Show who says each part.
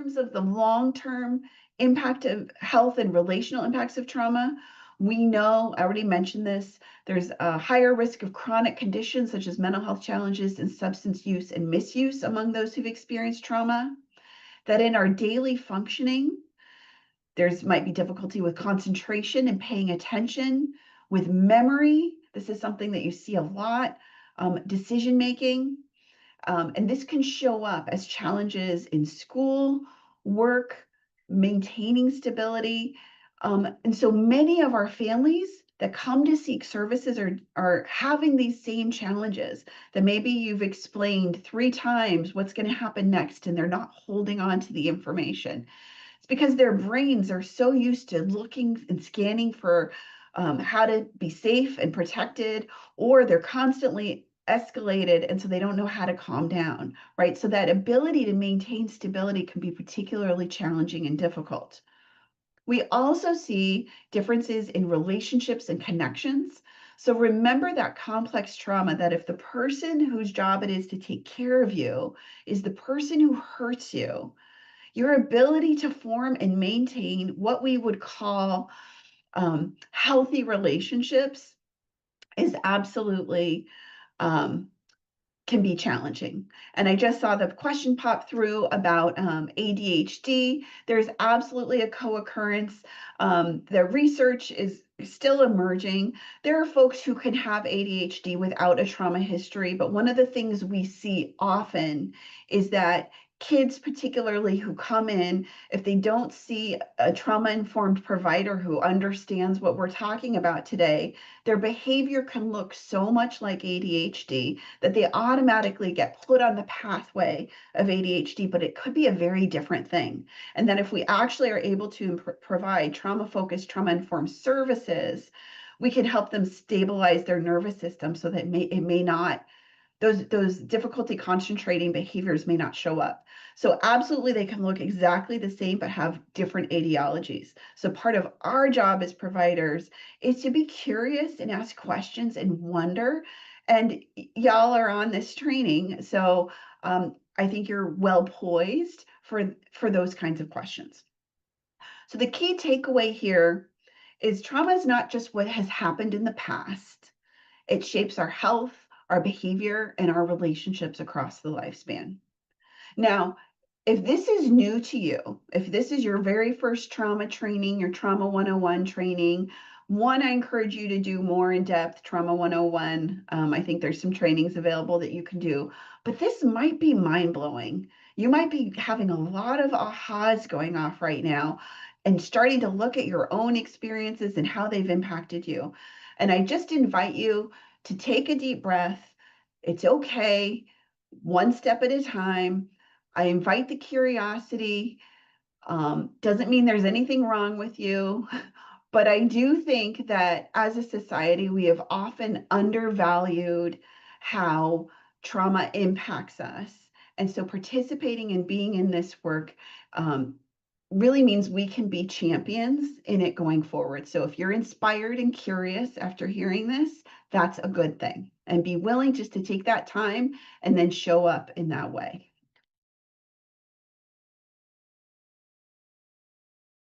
Speaker 1: terms of the long-term impact of health and relational impacts of trauma, we know, I already mentioned this, there's a higher risk of chronic conditions such as mental health challenges and substance use and misuse among those who've experienced trauma. That in our daily functioning, there's might be difficulty with concentration and paying attention, with memory. This is something that you see a lot, decision making. And this can show up as challenges in school, work, maintaining stability. And so many of our families that come to seek services are having these same challenges that maybe you've explained 3 times what's going to happen next, and they're not holding on to the information. It's because their brains are so used to looking and scanning for how to be safe and protected, or they're constantly escalated, and so they don't know how to calm down, right? So that ability to maintain stability can be particularly challenging and difficult. We also see differences in relationships and connections. So remember that complex trauma, that if the person whose job it is to take care of you is the person who hurts you, your ability to form and maintain what we would call healthy relationships is absolutely can be challenging. And I just saw the question pop through about ADHD. There's absolutely a co-occurrence. The research is still emerging. There are folks who can have ADHD without a trauma history, but one of the things we see often is that kids, particularly who come in, if they don't see a trauma-informed provider who understands what we're talking about today, their behavior can look so much like ADHD that they automatically get put on the pathway of ADHD, but it could be a very different thing. And that if we actually are able to provide trauma-focused, trauma-informed services, we can help them stabilize their nervous system so that it may not, those difficulty concentrating behaviors may not show up. So absolutely, they can look exactly the same, but have different etiologies. So part of our job as providers is to be curious and ask questions and wonder. And y'all are on this training, so I think you're well poised for those kinds of questions. So the key takeaway here is trauma is not just what has happened in the past. It shapes our health, our behavior, and our relationships across the lifespan. Now, if this is new to you, if this is your very first trauma training, your Trauma 101 training, one, I encourage you to do more in-depth Trauma 101. I think there's some trainings available that you can do, but this might be mind-blowing. You might be having a lot of ahas going off right now and starting to look at your own experiences and how they've impacted you. And I just invite you to take a deep breath. It's okay, one step at a time. I invite the curiosity. Doesn't mean there's anything wrong with you, but I do think that as a society, we have often undervalued how trauma impacts us. And so participating and being in this work really means we can be champions in it going forward. So if you're inspired and curious after hearing this, that's a good thing. And be willing just to take that time and then show up in that way.